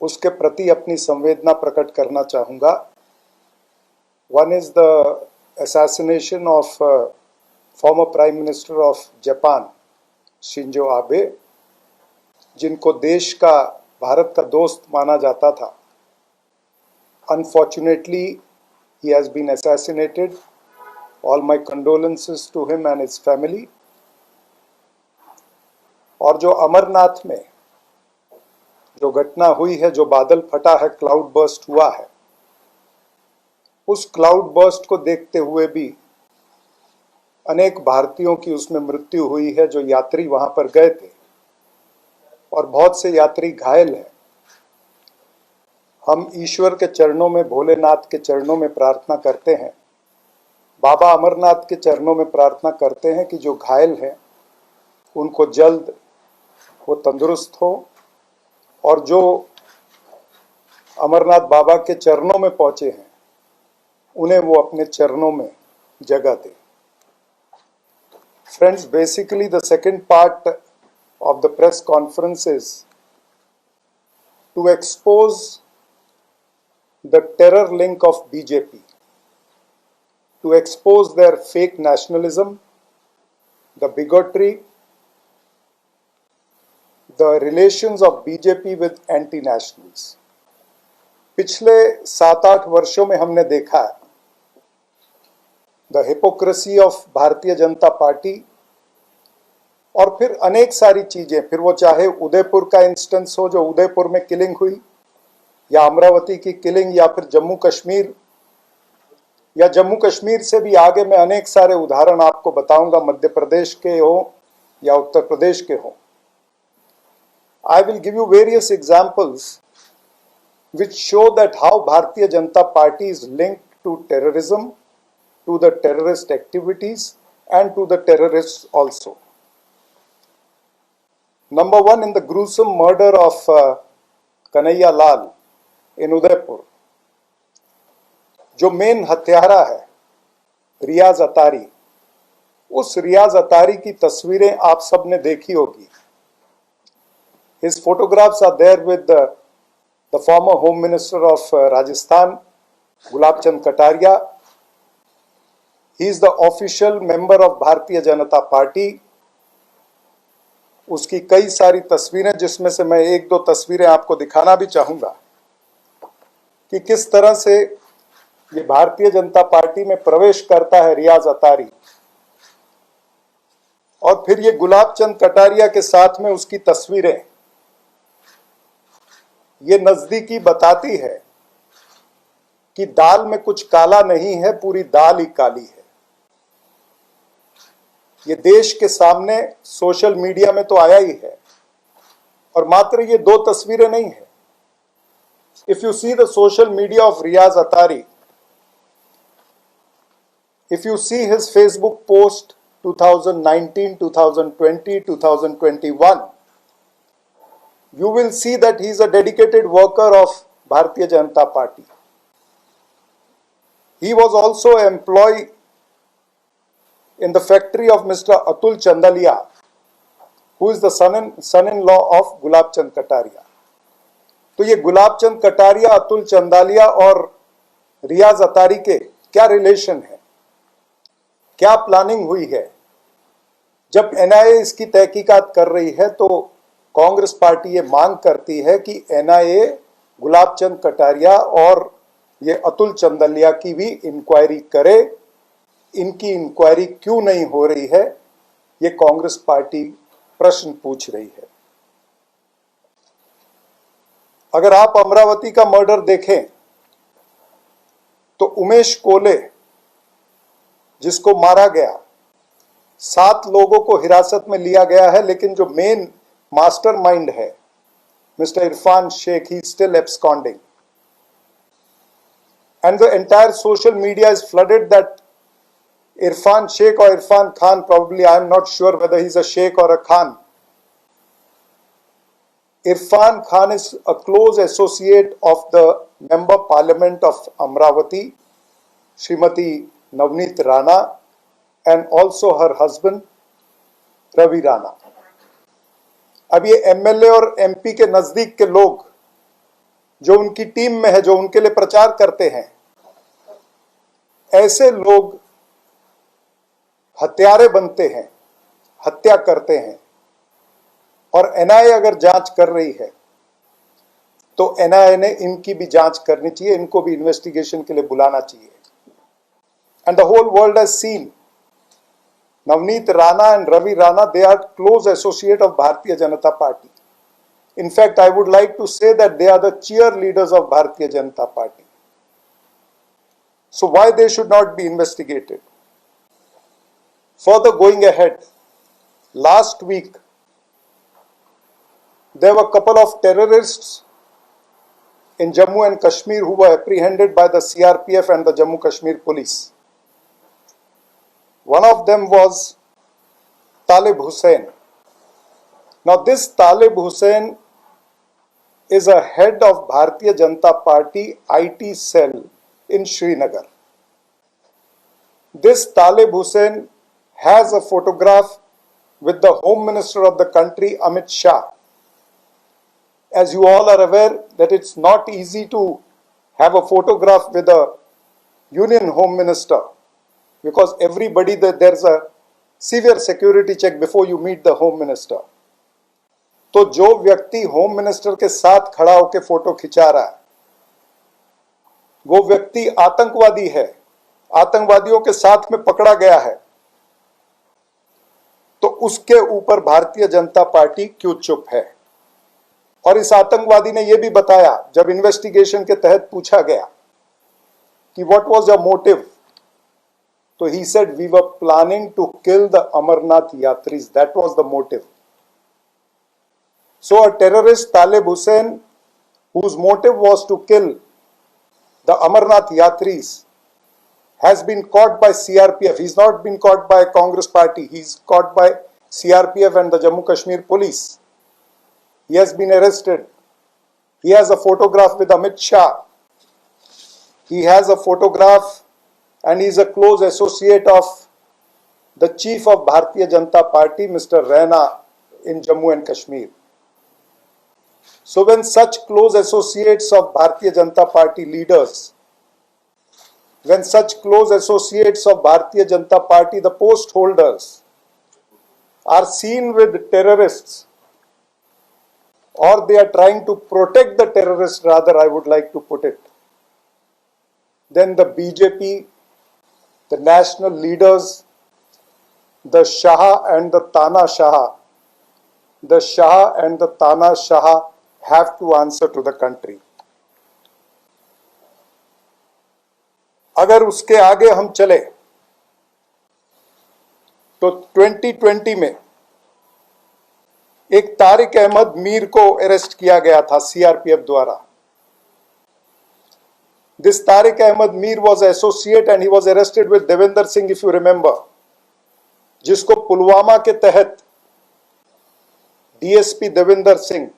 उसके प्रति अपनी संवेदना प्रकट करना चाहूँगा। One is the assassination of former Prime Minister of Japan, Shinzo Abe, जिनको देश का, भारत का दोस्त माना जाता था। Unfortunately, he has been assassinated. All my condolences to him and his family. और जो अमरनाथ में जो घटना हुई है, जो बादल फटा है, क्लाउड बर्स्ट हुआ है, उस क्लाउड बर्स्ट को देखते हुए भी अनेक भारतीयों की उसमें मृत्यु हुई है जो यात्री वहां पर गए थे, और बहुत से यात्री घायल हैं। हम ईश्वर के चरणों में, भोलेनाथ के चरणों में प्रार्थना करते हैं, बाबा अमरनाथ के चरणों में प्रार्थना करते हैं कि जो घायल हैं उनको जल्द वो तंदुरुस्त हो, और जो अमरनाथ बाबा के चरणों में पहुंचे हैं उन्हें वो अपने चरणों में जगह दे। Friends, basically the second part of the press conference is to expose the terror link of BJP, to expose their fake nationalism, the bigotry, the relations of BJP with anti-nationals. पिछले 7-8 वर्षों में हमने देखा है the hypocrisy of Bharatiya Janata party, और फिर अनेक सारी चीजें, फिर वो चाहे उदयपुर का इंस्टेंस हो, जो उदयपुर में किलिंग हुई, या अमरावती की किलिंग, या फिर जम्मू कश्मीर, या जम्मू कश्मीर से भी आगे मैं अनेक सारे उदाहरण आपको बताऊंगा, मध्य प्रदेश के हो या उत्तर प्रदेश के हो। I will give you various examples which show that how Bharatiya Janata Party is linked to terrorism, to the terrorist activities and to the terrorists also. Number one, in the gruesome murder of Kanhaiya Lal in Udaipur, जो main हत्यारा है रियाज अतारी, उस रियाज अतारी की तस्वीरें आप सबने देखी होगी। His photographs are there with the former Home Minister of Rajasthan, Gulab Chand Kataria. He is the official member of Bharatiya Janata Party. उसकी कई सारी तस्वीरें, जिसमें से मैं एक दो तस्वीरें आपको दिखाना भी चाहूंगा कि किस तरह से ये भारतीय जनता पार्टी में प्रवेश करता है रियाज अतारी, और फिर ये गुलाब चंद कटारिया के साथ में उसकी तस्वीरें। ये नजदीकी बताती है कि दाल में कुछ काला नहीं है, पूरी दाल ही काली है। ये देश के सामने सोशल मीडिया में तो आया ही है, और मात्र ये दो तस्वीरें नहीं है। If you see the social media of Riyaz Attari, if you see his Facebook post 2019, 2020, 2021, you will see that he is a dedicated worker of Bharatiya Janata Party. He was also an employee in the factory of Mr. Atul Chandalia, who is the son-in-law of Gulab Chand Kataria. तो ये गुलाब चंद कटारिया, अतुल चंदालिया और रियाज अतारी के क्या relation है, क्या planning हुई है? जब एनआईए इसकी तहकीकात कर रही है तो कांग्रेस पार्टी ये मांग करती है कि एनआईए गुलाब चंद कटारिया और ये अतुल चंदलिया की भी इंक्वायरी करे। इनकी इंक्वायरी क्यों नहीं हो रही है, ये कांग्रेस पार्टी प्रश्न पूछ रही है। अगर आप अमरावती का मर्डर देखें तो उमेश कोले, जिसको मारा गया, 7 लोगों को हिरासत में लिया गया है, लेकिन जो मेन मास्टरमाइंड है Mister Irfan Sheikh, he still absconding, and the entire social media is flooded that Irfan Sheikh or Irfan Khan, probably I am not sure whether he's a Sheikh or a Khan. Irfan Khan is a close associate of the Member Parliament of Amravati, Srimati Navneet Rana, and also her husband Ravi Rana. अब ये MLA और MP के नजदीक के लोग जो उनकी team में है, जो उनके लिए प्रचार करते हैं, ऐसे लोग हत्यारे बनते हैं, हत्या करते हैं। और एनआईए अगर जांच कर रही है तो एनआईए ने इनकी भी जांच करनी चाहिए, इनको भी इन्वेस्टिगेशन के लिए बुलाना चाहिए। And the whole world has seen Navneet Rana and Ravi Rana, they are close associate of Bharatiya Janata Party. In fact, I would like to say that they are the cheerleaders of Bharatiya Janata Party. So why they should not be investigated? Further going ahead, last week, there were a couple of terrorists in Jammu and Kashmir who were apprehended by the CRPF and the Jammu Kashmir police. One of them was Talib Hussain. Now this Talib Hussain is a head of Bharatiya Janata Party IT cell in Srinagar. This Talib Hussain has a photograph with the Home Minister of the country, Amit Shah. As you all are aware that it's not easy to have a photograph with a Union Home Minister, because everybody, there's a severe security check before you meet the Home Minister. तो जो व्यक्ति home minister के साथ खड़ा होकर photo खिंचा रहा है, वो व्यक्ति आतंकवादी है, आतंकवादियों के साथ में पकड़ा गया है। तो उसके ऊपर भारतीय जनता पार्टी क्यों चुप है? और इस आतंकवादी ने यह भी बताया, जब इन्वेस्टिगेशन के तहत पूछा गया कि व्हाट वाज योर मोटिव, तो he said we were planning to kill the Amarnath Yatris. That was the motive. So a terrorist, Talib Hussain, whose motive was to kill the Amarnath Yatris, has been caught by CRPF. He's not been caught by Congress party. He's caught by CRPF and the Jammu Kashmir police. He has been arrested. He has a photograph with Amit Shah. He has a photograph and he is a close associate of the chief of Bharatiya Janata Party, Mr. Raina, in Jammu and Kashmir. So when such close associates of Bharatiya Janata Party leaders, when such close associates of Bharatiya Janata Party, the post holders, are seen with terrorists, or they are trying to protect the terrorists, rather I would like to put it, then the BJP, the national leaders, the Shah and the Tana Shah, the Shah and the Tana Shah have to answer to the country. अगर उसके आगे हम चले तो 2020 में एक तारिक अहमद मीर को arrest किया गया था सीआरपीएफ द्वारा. This Tariq Ahmed Mir was associate and he was arrested with Devinder Singh, if you remember, जिसको पुलवामा के तहत डीएसपी देविंदर सिंह,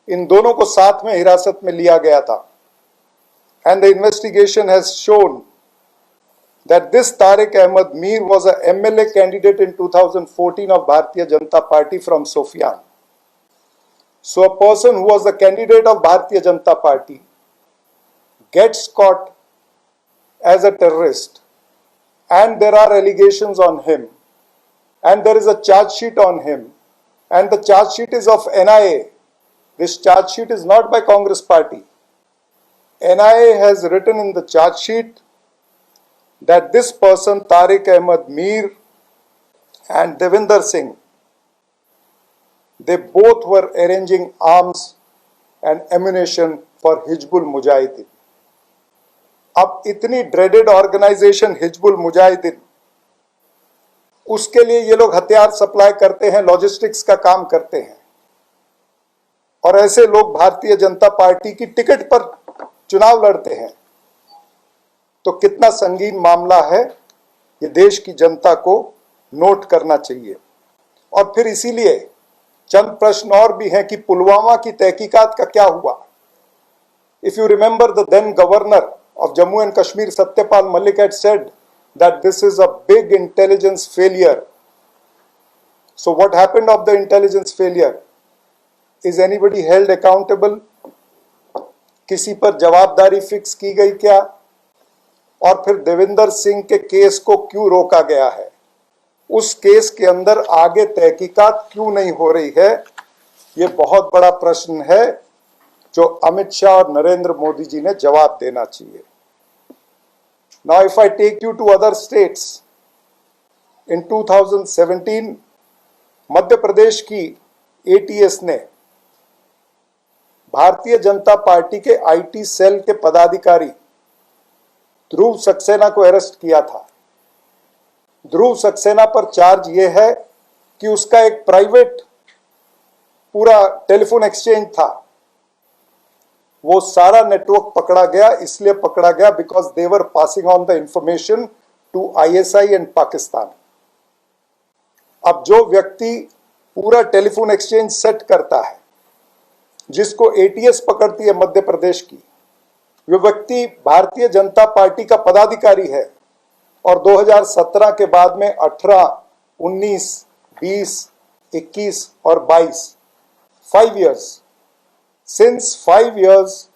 इन दोनों को साथ में हिरासत में लिया गया था. And the investigation has shown that this Tariq Ahmed Mir was a MLA candidate in 2014 of Bharatiya Janata Party from Sofian. So a person who was the candidate of Bharatiya Janata Party gets caught as a terrorist and there are allegations on him and there is a charge sheet on him and the charge sheet is of NIA. This charge sheet is not by Congress party. NIA has written in the charge sheet that this person Tariq Ahmed Mir and Devinder Singh, they both were arranging arms and ammunition for Hizbul Mujahideen. अब इतनी dreaded organisation Hizbul Mujahideen, उसके लिए ये लोग हथियार supply करते हैं, logistics का काम करते हैं, और ऐसे लोग भारतीय जनता पार्टी की टिकट पर चुनाव लड़ते हैं. तो कितना संगीन मामला है, ये देश की जनता को नोट करना चाहिए. और फिर इसीलिए चंद प्रश्न और भी हैं कि पुलवामा की तहकीकात का क्या हुआ. If you remember, the then governor of Jammu and Kashmir, Satyapal Malik, had said that this is a big intelligence failure. So what happened of the intelligence failure? Is anybody held accountable? किसी पर जवाबदारी fix की गई क्या? और फिर देविंदर सिंह के case को क्यों रोका गया है? उस केस के अंदर आगे तहकीकात क्यों नहीं हो रही है? ये बहुत बड़ा प्रश्न है जो अमित शाह और नरेंद्र मोदी जी ने जवाब देना चाहिए। Now if I take you to other states, in 2017 Madhya Pradesh की ATS ने भारतीय जनता पार्टी के IT सेल के पदाधिकारी ध्रुव सक्सेना को अरेस्ट किया था। ध्रुव सक्सेना पर चार्ज यह है कि उसका एक प्राइवेट पूरा टेलीफोन एक्सचेंज था, वो सारा नेटवर्क पकड़ा गया। इसलिए पकड़ा गया because they were passing on the information to ISI and Pakistan. अब जो व्यक्ति पूरा टेलीफोन एक्सचेंज सेट करता है, जिसको ATS पकड़ती है मध्य प्रदेश की, वो व्यक्ति भारतीय जनता पार्टी का पदाधिकारी है और 2017 के बाद में 18, 19, 20, 21 और 22 5 years. Since 5 years,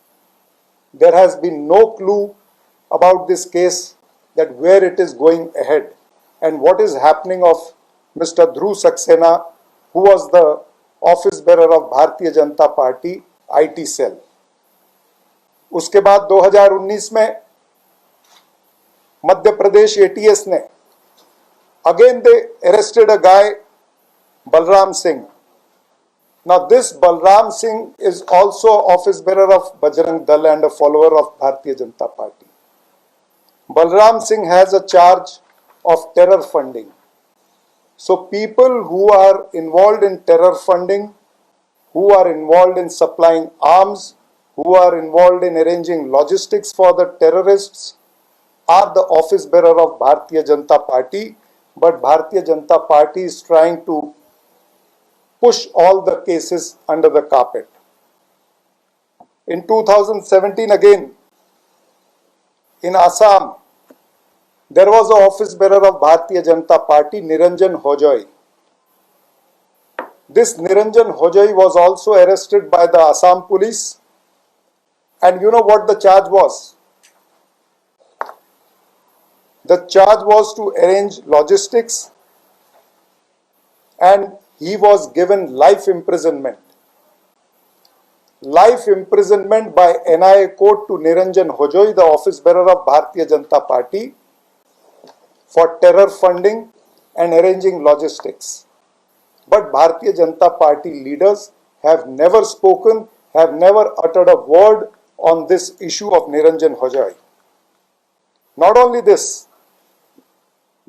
there has been no clue about this case, that where it is going ahead and what is happening of Mr. Dhruv Saxena, who was the office bearer of Bharatiya Janata Party IT cell. उसके बाद 2019 में Madhya Pradesh ATS ने again they arrested a guy, Balram Singh. Now this Balram Singh is also office bearer of Bajrang Dal and a follower of Bharatiya Janata Party. Balram Singh has a charge of terror funding. So people who are involved in terror funding, who are involved in supplying arms, who are involved in arranging logistics for the terrorists, are the office bearer of Bharatiya Janata Party, but Bharatiya Janata Party is trying to push all the cases under the carpet. In 2017 again, in Assam, there was an office bearer of Bharatiya Janata Party, Niranjan Hojoi. This Niranjan Hojoi was also arrested by the Assam police, and you know what the charge was? The charge was to arrange logistics, and he was given life imprisonment. Life imprisonment by NIA court to Niranjan Hojoi, the office bearer of Bharatiya Janata Party, for terror funding and arranging logistics. But Bharatiya Janata Party leaders have never spoken, have never uttered a word on this issue of Niranjan Hojoi. Not only this,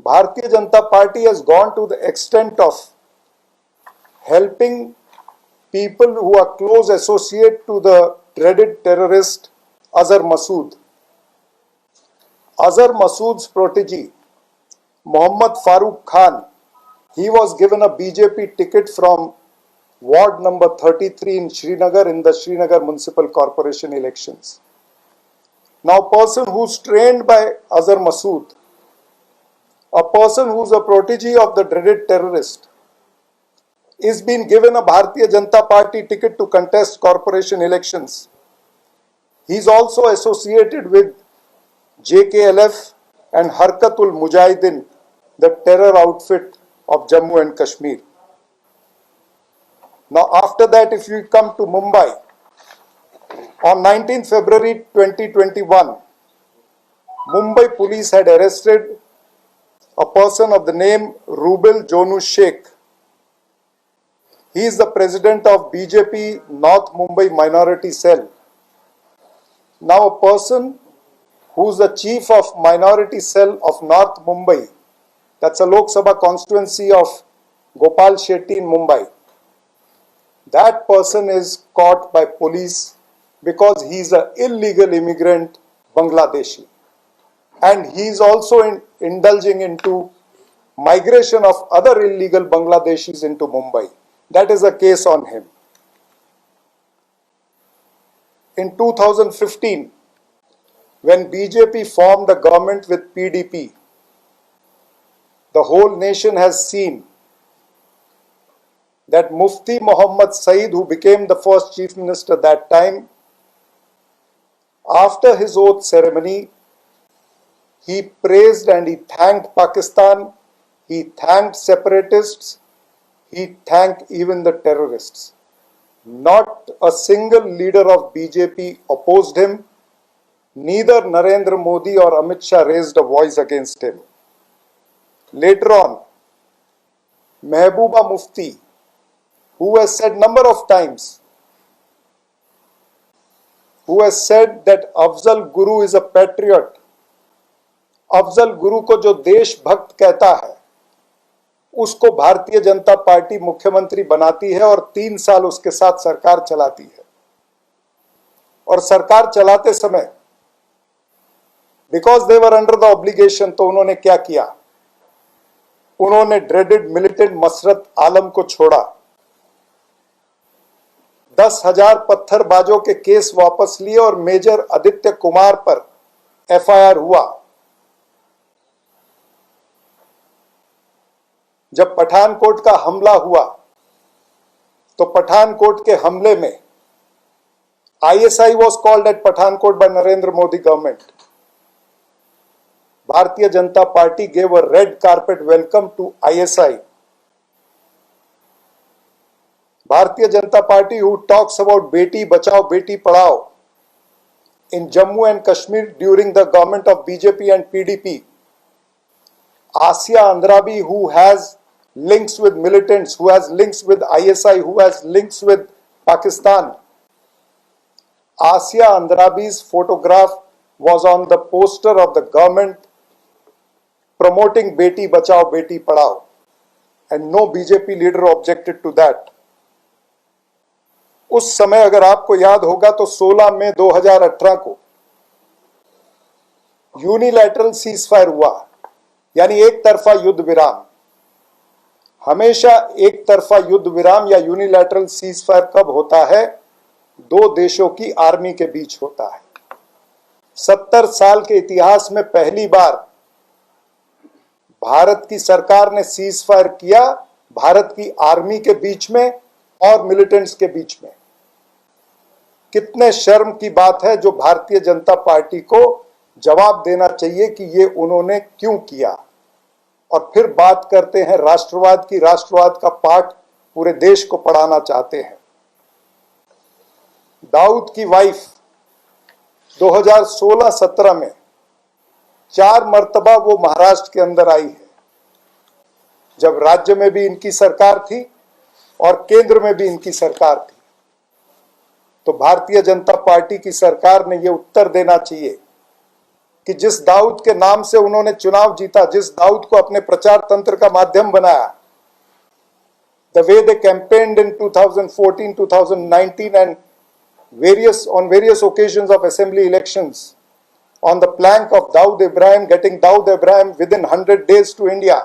Bharatiya Janata Party has gone to the extent of helping people who are close associate to the dreaded terrorist Azhar Masood. Azhar Masood's protege, Mohammad Farooq Khan, he was given a BJP ticket from Ward number 33 in Srinagar in the Srinagar Municipal Corporation elections. Now, a person who's trained by Azhar Masood, a person who's a protege of the dreaded terrorist, is being given a Bharatiya Janata Party ticket to contest corporation elections. He is also associated with JKLF and Harkatul Mujahideen, the terror outfit of Jammu and Kashmir. Now after that, if you come to Mumbai, on 19 February 2021, Mumbai police had arrested a person of the name Rubil Jonu Sheikh. He is the president of BJP North Mumbai Minority Cell. Now a person who is the chief of Minority Cell of North Mumbai, that's a Lok Sabha constituency of Gopal Shetty in Mumbai. That person is caught by police because he is an illegal immigrant Bangladeshi. And he is also indulging into migration of other illegal Bangladeshis into Mumbai. That is a case on him. In 2015, when BJP formed the government with PDP, the whole nation has seen that Mufti Muhammad Saeed, who became the first chief minister that time, After his oath ceremony, he praised and he thanked Pakistan, he thanked separatists, he thanked even the terrorists. Not a single leader of BJP opposed him. Neither Narendra Modi or Amit Shah raised a voice against him. Later on, Mehbooba Mufti, who has said number of times, who has said that Afzal Guru is a patriot, Afzal Guru को जो देशभक्त कहता है उसको Bharatiya Janata party मुख्यमंत्री बनाती है और 3 साल उसके साथ सरकार चलाती है। और सरकार चलाते समय because they were under the obligation, तो उन्होंने क्या किया? उन्होंने ड्रेडेड मिलिटेंट मसरत आलम को छोड़ा, 10,000 पत्थरबाजों के केस वापस लिए और मेजर आदित्य कुमार पर एफआईआर हुआ। जब पठानकोट का हमला हुआ तो पठानकोट के हमले में ISI was called at Pathankot by Narendra Modi government. Bharatiya Janata Party gave a red carpet welcome to ISI. Bharatiya Janata Party, who talks about Beti Bachao, Beti Padhao in Jammu and Kashmir during the government of BJP and PDP. Asia Andrabi, who has links with militants, who has links with ISI, who has links with Pakistan. Asia Andrabi's photograph was on the poster of the government promoting Beti Bachao, Beti Padhao, and no BJP leader objected to that. उस समय अगर आपको याद होगा तो 16 मई 2018 को unilateral ceasefire हुआ, यानी एक तरफा युद्ध विराम। हमेशा एक तरफा युद्ध विराम या यूनिलैटरल सीजफायर कब होता है? 2 देशों की आर्मी के बीच होता है। 70 साल के इतिहास में पहली बार भारत की सरकार ने सीजफायर किया, भारत की आर्मी के बीच में और मिलिटेंट्स के बीच में। कितने शर्म की बात है, जो भारतीय जनता पार्टी को जवाब देना चाहिए कि ये उन्होंने क्यों किया। और फिर बात करते हैं राष्ट्रवाद की, राष्ट्रवाद का पाठ पूरे देश को पढ़ाना चाहते हैं। दाऊद की वाइफ 2016-17 में 4 मर्तबा वो महाराष्ट्र के अंदर आई है, जब राज्य में भी इनकी सरकार थी और केंद्र में भी इनकी सरकार थी। तो भारतीय जनता पार्टी की सरकार ने ये उत्तर देना चाहिए कि जिस दाऊद के नाम से उन्होंने चुनाव जीता, जिस दाऊद को अपने प्रचार तंत्र का माध्यम बनाया, the way they campaigned in 2014, 2019 and on various occasions of assembly elections on the plank of Dawood Ibrahim, getting Dawood Ibrahim within 100 days to India.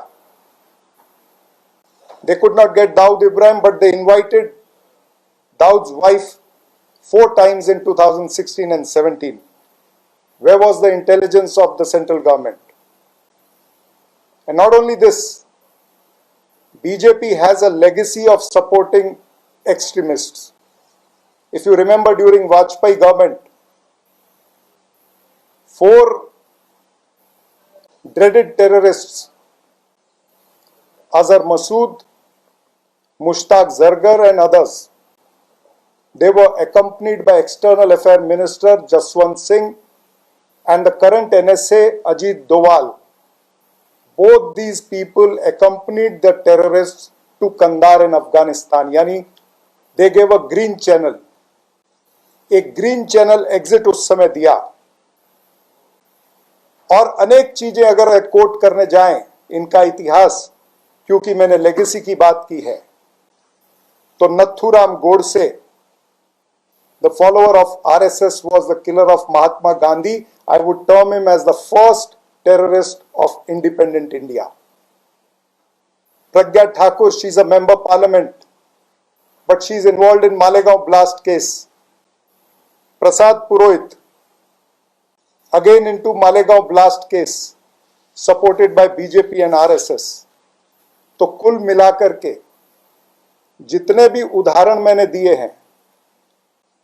They could not get Dawood Ibrahim, but they invited Dawood's wife 4 times in 2016 and 17. Where was the intelligence of the central government? And not only this, BJP has a legacy of supporting extremists. If you remember, during Vajpayee government, 4 dreaded terrorists, Azhar Masood, Mushtaq Zargar and others, they were accompanied by External Affairs Minister Jaswant Singh and the current NSA Ajit Doval. Both these people accompanied the terrorists to Kandahar in Afghanistan. Yani, they gave a green channel. एक green channel exit उस समय दिया। और अनेक चीजें अगर coat करने जाएं इनका इतिहास, क्योंकि मैंने लेगेसी की बात की है, तो Nathuram Godse, the follower of RSS, was the killer of Mahatma Gandhi. I would term him as the first terrorist of independent India. Pragya Thakur, she's a member of parliament, but she's involved in Malegaon blast case. Prasad Purohit, again into Malegaon blast case, supported by BJP and RSS. तो कुल मिलाकर के जितने भी उदाहरण मैंने दिए हैं,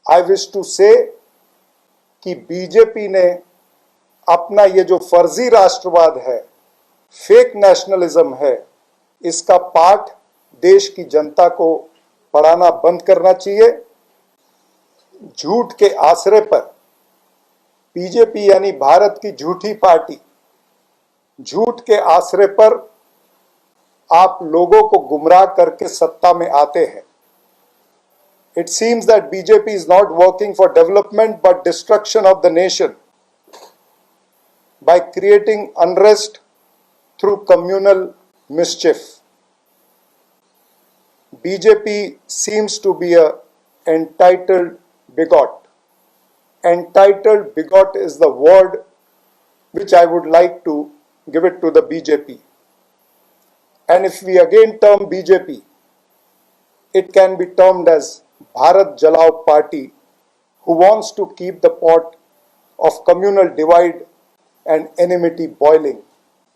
I wish to say कि बीजेपी ने अपना ये जो फर्जी राष्ट्रवाद है, फेक नेशनलिज्म है, इसका पाठ देश की जनता को पढ़ाना बंद करना चाहिए। झूठ के आसरे पर बीजेपी यानी भारत की झूठी पार्टी, झूठ के आसरे पर आप लोगों को गुमराह करके सत्ता में आते हैं। It seems that BJP is not working for development but destruction of the nation by creating unrest through communal mischief. BJP seems to be a entitled bigot. Entitled bigot is the word which I would like to give it to the BJP. And if we again term BJP, it can be termed as Bharat Jalao Party, who wants to keep the pot of communal divide and enmity boiling.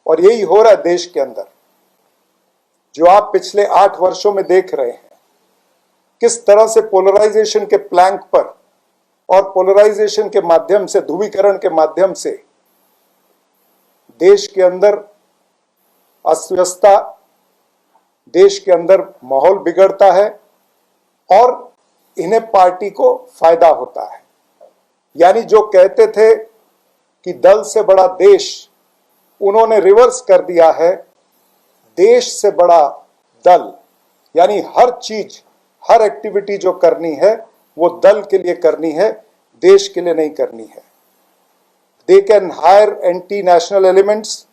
और यही हो रहा है देश के अंदर। जो आप पिछले 8 वर्षों में देख रहे हैं, किस तरह से पोलराइजेशन के प्लैंक पर और पोलराइजेशन के माध्यम से, ध्रुवीकरण के माध्यम से देश के अंदर अस्थव्यवस्था, देश के अंदर माहौल बिगड़ता है और इन्हें पार्टी को फायदा होता है। यानी जो कहते थे कि दल से बड़ा देश, उन्होंने रिवर्स कर दिया है, देश से बड़ा दल। यानी हर चीज, हर एक्टिविटी जो करनी है वो दल के लिए करनी है, देश के लिए नहीं करनी है। They can hire anti-national elements.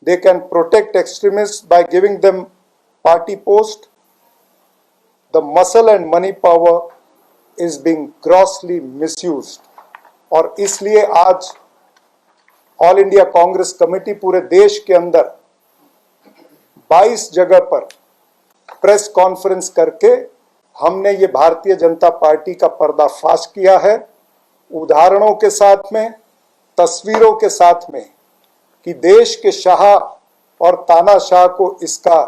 They can protect extremists by giving them party post. The muscle and money power is being grossly misused. और इसलिए आज ऑल इंडिया कांग्रेस कमेटी पूरे देश के अंदर 22 जगह पर प्रेस कॉन्फ्रेंस करके हमने ये भारतीय जनता पार्टी का पर्दाफाश किया है, उदाहरणों के साथ में, तस्वीरों के साथ में, कि देश के शाह और तानाशाह को इसका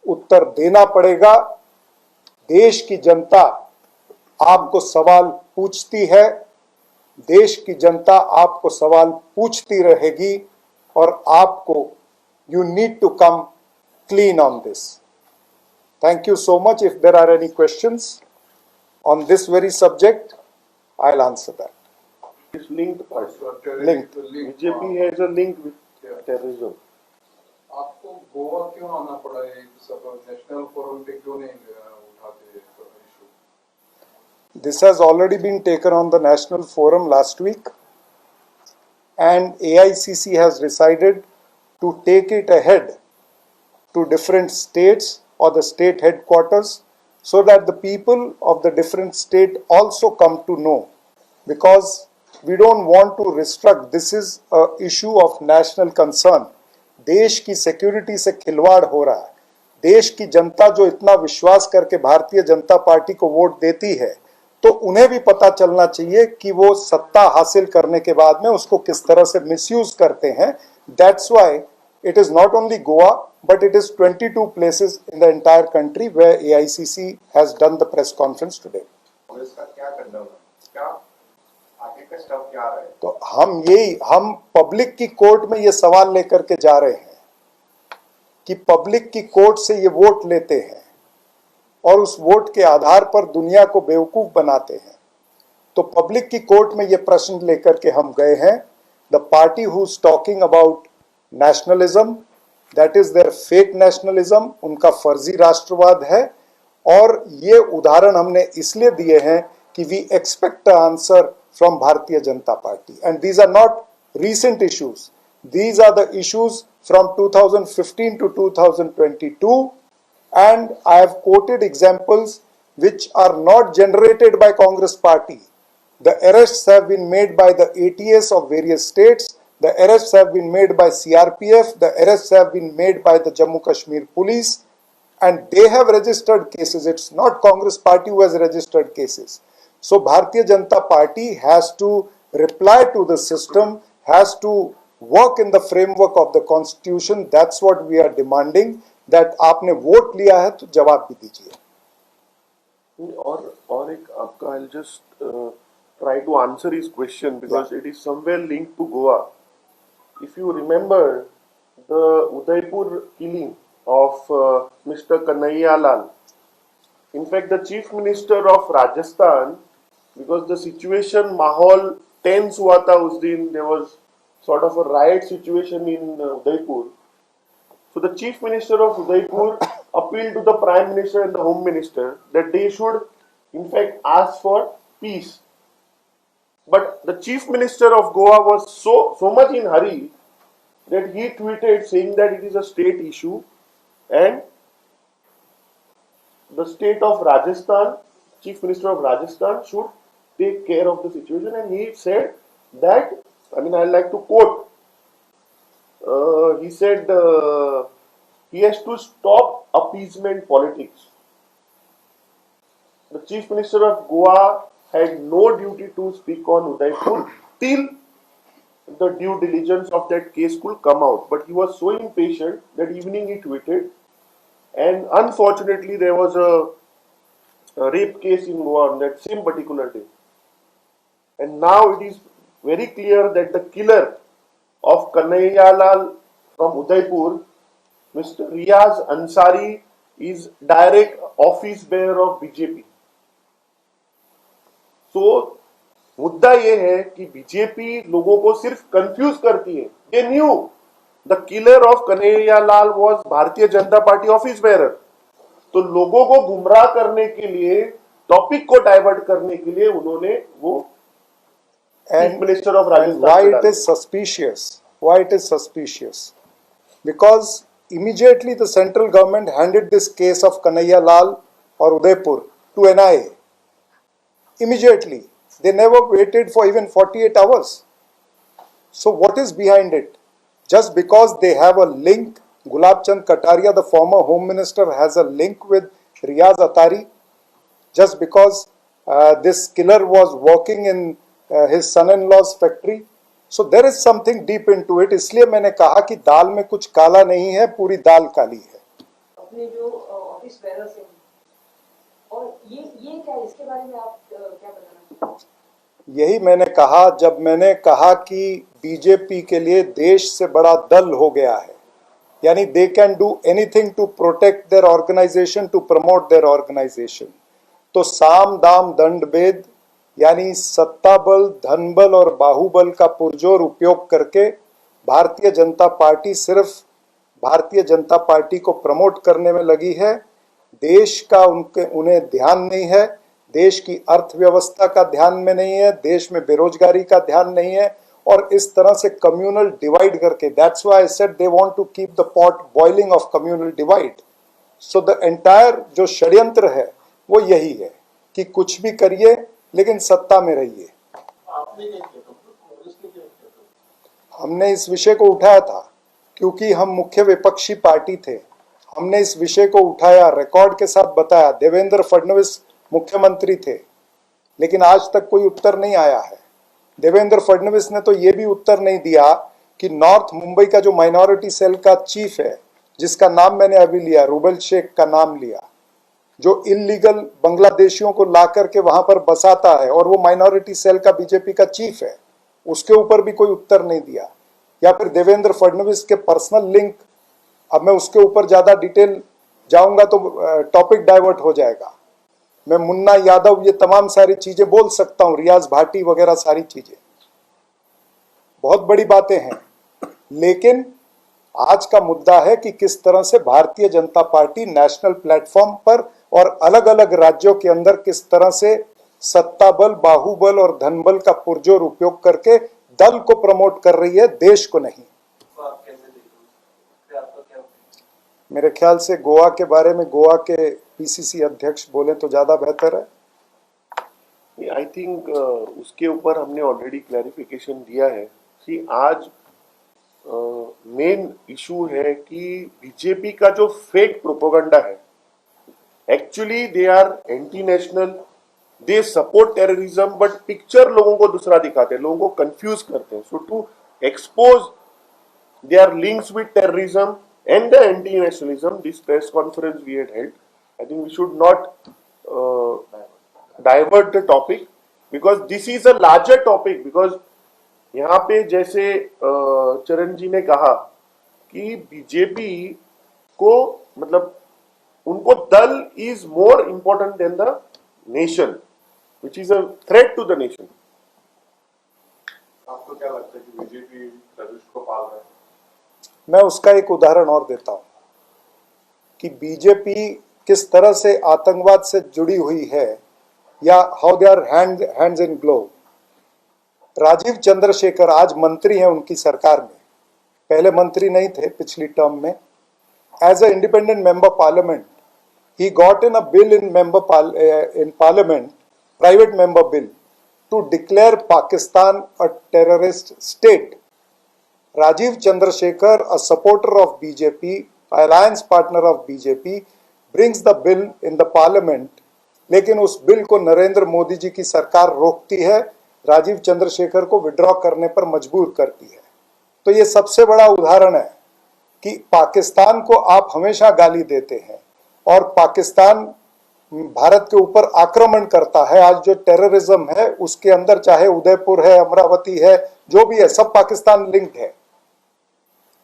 उत्तर देना पड़ेगा। देश की जनता आपको सवाल पूछती है, देश की जनता आपको सवाल पूछती रहेगी और आपको you need to come clean on this. Thank you so much. If there are any questions on this very subject, I'll answer that. It's linked. Linked. BJP has a link with terrorism. आपको गोवा क्यों आना पड़ा है? सब national forum पे क्यों नहीं उठाते issue? This has already been taken on the national forum last week, and AICC has decided to take it ahead to different states or the state headquarters, so that the people of the different state also come to know, because we don't want to restrict. This is a issue of national concern. देश की security से खिलवाड़ हो रहा है। देश की जनता जो इतना विश्वास करके भारतीय जनता पार्टी को वोट देती है, तो उन्हें भी पता चलना चाहिए कि वो सत्ता हासिल करने के बाद में उसको किस तरह से मिसयूज करते हैं। That's why it is not only Goa, but it is 22 places in the entire country where AICC has done the press conference today. तो हम पब्लिक की कोर्ट में ये सवाल लेकर के जा रहे हैं कि पब्लिक की कोर्ट से ये वोट लेते हैं और उस वोट के आधार पर दुनिया को बेवकूफ बनाते हैं। तो पब्लिक की कोर्ट में ये प्रश्न लेकर के हम गए हैं। The party who is talking about nationalism, that is their fake nationalism, उनका फर्जी राष्ट्रवाद है। और ये उदाहरण हमने इसलिए दिए हैं कि we expect answer from Bharatiya Janata Party, and these are not recent issues. These are the issues from 2015 to 2022, and I have quoted examples which are not generated by Congress Party. The arrests have been made by the ATS of various states. The arrests have been made by CRPF. The arrests have been made by the Jammu Kashmir Police, and they have registered cases. It's not Congress Party who has registered cases. So Bharatiya Janata Party has to reply to the system, has to work in the framework of the constitution. That's what we are demanding, that आपने vote लिया है तो जवाब भी दीजिए। और एक आपका I'll just try to answer his question because it is somewhere linked to Goa. If you remember the Udaipur killing of Mr. Kanhaiya Lal, in fact, the Chief Minister of Rajasthan, because the situation, माहौल tense हुआ था उस दिन, there was sort of a riot situation in Udaipur. So the Chief Minister of Udaipur appealed to the Prime Minister and the Home Minister that they should, in fact, ask for peace. But the Chief Minister of Goa was so much in hurry that he tweeted saying that it is a state issue and the state of Rajasthan, Chief Minister of Rajasthan should take care of the situation, and he said that, I mean, I like to quote, he said he has to stop appeasement politics. The Chief Minister of Goa had no duty to speak on Udaipur till the due diligence of that case could come out. But he was so impatient that evening he tweeted, and unfortunately there was a rape case in Goa on that same particular day. And now it is very clear that the killer of Kanhaiya Lal from Udaipur, Mr. Riaz Ansari, is direct office bearer of BJP. So मुद्दा ये है कि BJP लोगों को सिर्फ confuse करती है. They knew the killer of Kanhaiya Lal was Bharatiya Janata party office bearer. तो लोगों को गुमराह करने के लिए, टॉपिक को डाइवर्ट करने के लिए उन्होंने वो And Minister of Rajasthan. why it is suspicious? Why it is suspicious? Because immediately the central government handed this case of Kanhaiya Lal or Udaipur to NIA. Immediately. They never waited for even 48 hours. So what is behind it? Just because they have a link, Gulab Chand Kataria, the former Home Minister, has a link with Riaz Atari. Just because this killer was working in his son-in-law's factory. So there is something deep into it. इसलिए मैंने कहा कि दाल में कुछ काला नहीं है, पूरी दाल काली है. अपने जो ऑफिस बेरर्स हैं और ये क्या, इसके बारे में आप क्या बताना? यही मैंने कहा जब मैंने कहा कि बीजेपी के लिए देश से बड़ा दल हो गया है, यानी they can do anything to protect their organisation, to promote their organisation. तो साम दाम दंड भेद यानी सत्ता बल, धन बल और बाहुबल का पुरजोर उपयोग करके भारतीय जनता पार्टी सिर्फ भारतीय जनता पार्टी को प्रमोट करने में लगी है. देश का उन्हें ध्यान नहीं है, देश की अर्थव्यवस्था का ध्यान में नहीं है, देश में बेरोजगारी का ध्यान नहीं है, और इस तरह से कम्युनल डिवाइड करके, that's why I said they want to keep the pot boiling of communal divide. So the entire जो षड्यंत्र है वो यही है कि कुछ भी करिए लेकिन सत्ता में रहिए. हमने इस विषय को उठाया था क्योंकि हम मुख्य विपक्षी पार्टी थे. हमने इस विषय को उठाया, रिकॉर्ड के साथ बताया. देवेंद्र फडणवीस मुख्यमंत्री थे लेकिन आज तक कोई उत्तर नहीं आया है. देवेंद्र फडणवीस ने तो ये भी उत्तर नहीं दिया कि नॉर्थ मुंबई का जो माइनॉरिटी सेल का चीफ है, जिसका नाम मैंने अभी लिया, रूबल शेख का नाम लिया, जो इलीगल बांग्लादेशियों को ला करके वहां पर बसाता है और वो माइनॉरिटी सेल का बीजेपी का चीफ है, उसके ऊपर भी कोई उत्तर नहीं दिया. या फिर देवेंद्र फडणवीस के पर्सनल लिंक, अब मैं उसके ऊपर ज्यादा डिटेल जाऊंगा तो टॉपिक डाइवर्ट हो जाएगा. मैं मुन्ना यादव, ये तमाम सारी चीजें बोल सकता हूं, रियाज भाटी वगैरह सारी चीजें, बहुत बड़ी बातें हैं. लेकिन आज का मुद्दा है कि किस तरह से Bharatiya Janata party national platform पर और अलग अलग राज्यों के अंदर किस तरह से सत्ता बल, बाहुबल और धनबल का पुरजोर उपयोग करके दल को प्रमोट कर रही है, देश को नहीं. मेरे ख्याल से गोवा के बारे में गोवा के पीसीसी अध्यक्ष बोले तो ज्यादा बेहतर है. आई थिंक उसके ऊपर हमने ऑलरेडी क्लैरिफिकेशन दिया है कि आज मेन इशू है कि बीजेपी का जो फेक प्रोपेगेंडा है, actually they are anti national, they support terrorism, but picture लोगों को दूसरा दिखाते हैं, लोगों को कंफ्यूज करते हैं. So to expose their links with terrorism and the anti-nationalism, this press conference we had held, I think we should not divert the topic. because this is a larger topic. Because यहाँ पे जैसे चरण जी ने कहा कि BJP को मतलब उनको दल is more important than the nation, which is a threat to the nation. आपको क्या लगता है कि बीजेपी रविश को पाल रहा है? मैं उसका एक उदाहरण और देता हूं कि बीजेपी किस तरह से आतंकवाद से जुड़ी हुई है, या how they are hands in glove. Rajeev Chandrasekhar आज मंत्री हैं उनकी सरकार में, पहले मंत्री नहीं थे पिछली टर्म में। As a independent member parliament he got in a bill in parliament, private member bill, to declare Pakistan a terrorist state. Rajiv Chandrasekhar, a supporter of BJP, alliance partner of BJP, brings the bill in the parliament, लेकिन उस bill को नरेंद्र मोदी जी की सरकार रोकती है, राजीव चंद्रशेखर को withdraw करने पर मजबूर करती है। तो ये सबसे बड़ा उदाहरण है कि पाकिस्तान को आप हमेशा गाली देते हैं और पाकिस्तान भारत के ऊपर आक्रमण करता है। आज जो टेररिज्म है उसके अंदर चाहे उदयपुर है, अमरावती है, जो भी है, सब पाकिस्तान लिंक्ड है।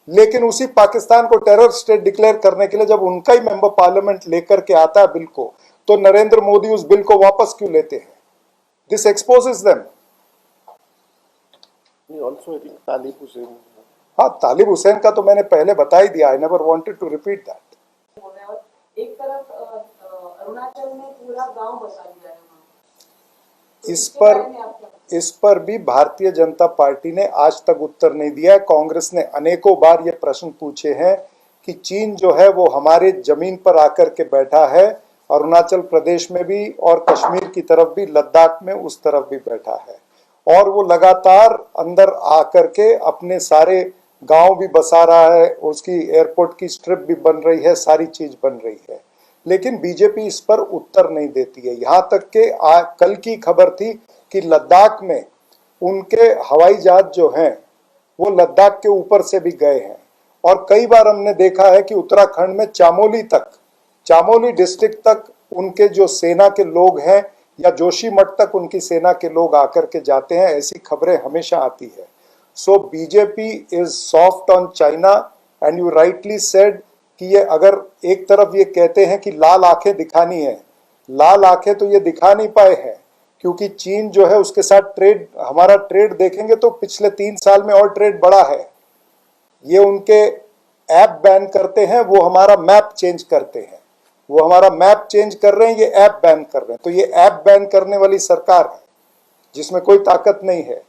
लेकिन उसी पाकिस्तान को टेरर स्टेट डिक्लेयर करने के लिए जब उनका ही मेंबर पार्लियामेंट लेकर के आता है बिल को, तो नरेंद्र मोदी उस बिल को वापस क्यों लेते हैं? This exposes them. Also I think Talib Hussain, हाँ, तालिब हुसैन का तो मैंने पहले बता ही दिया, I never wanted to repeat that. एक तरफ अरुणाचल में पूरा गांव बसा दिया है वहाँ। तो इसके बारे में आप क्या? इस पर भी भारतीय जनता पार्टी ने आज तक उत्तर नहीं दिया है। कांग्रेस ने अनेकों बार ये प्रश्न पूछे हैं कि चीन जो है वो हमारे जमीन पर आकर के बैठा है, अरुणाचल प्रदेश में भी और कश्मीर की तरफ भी, लद्दाख में उस तरफ भी बैठा है, और वो लगातार अंदर आकर के अपने सारे गांव भी बसा रहा है, उसकी एयरपोर्ट की स्ट्रिप भी बन रही है, सारी चीज बन रही है। लेकिन बीजेपी इस पर उत्तर नहीं देती है। यहाँ तक के कल की खबर थी कि लद्दाख में उनके हवाई जहाज जो हैं वो लद्दाख के ऊपर से भी गए हैं, और कई बार हमने देखा है कि उत्तराखंड में चामोली डिस्ट्रिक्ट तक उनके जो सेना के लोग हैं या जोशीमठ तक उनकी सेना के लोग आकर के जाते हैं, ऐसी खबरें हमेशा आती है। So BJP is soft on China, and you rightly said कि ये अगर एक तरफ ये कहते हैं कि लाल आंखें दिखानी है, लाल आंखें तो ये दिखा नहीं पाए हैं, क्योंकि चीन जो है उसके साथ ट्रेड, हमारा ट्रेड देखेंगे तो पिछले 3 साल में और ट्रेड बढ़ा है। ये उनके ऐप बैन करते हैं, वो हमारा मैप चेंज करते हैं, वो हमारा मैप चेंज कर रहे हैं, ये ऐप बैन कर रहे हैं। तो ये ऐप बैन करने वाली सरकार है जिसमें कोई ताकत नहीं है।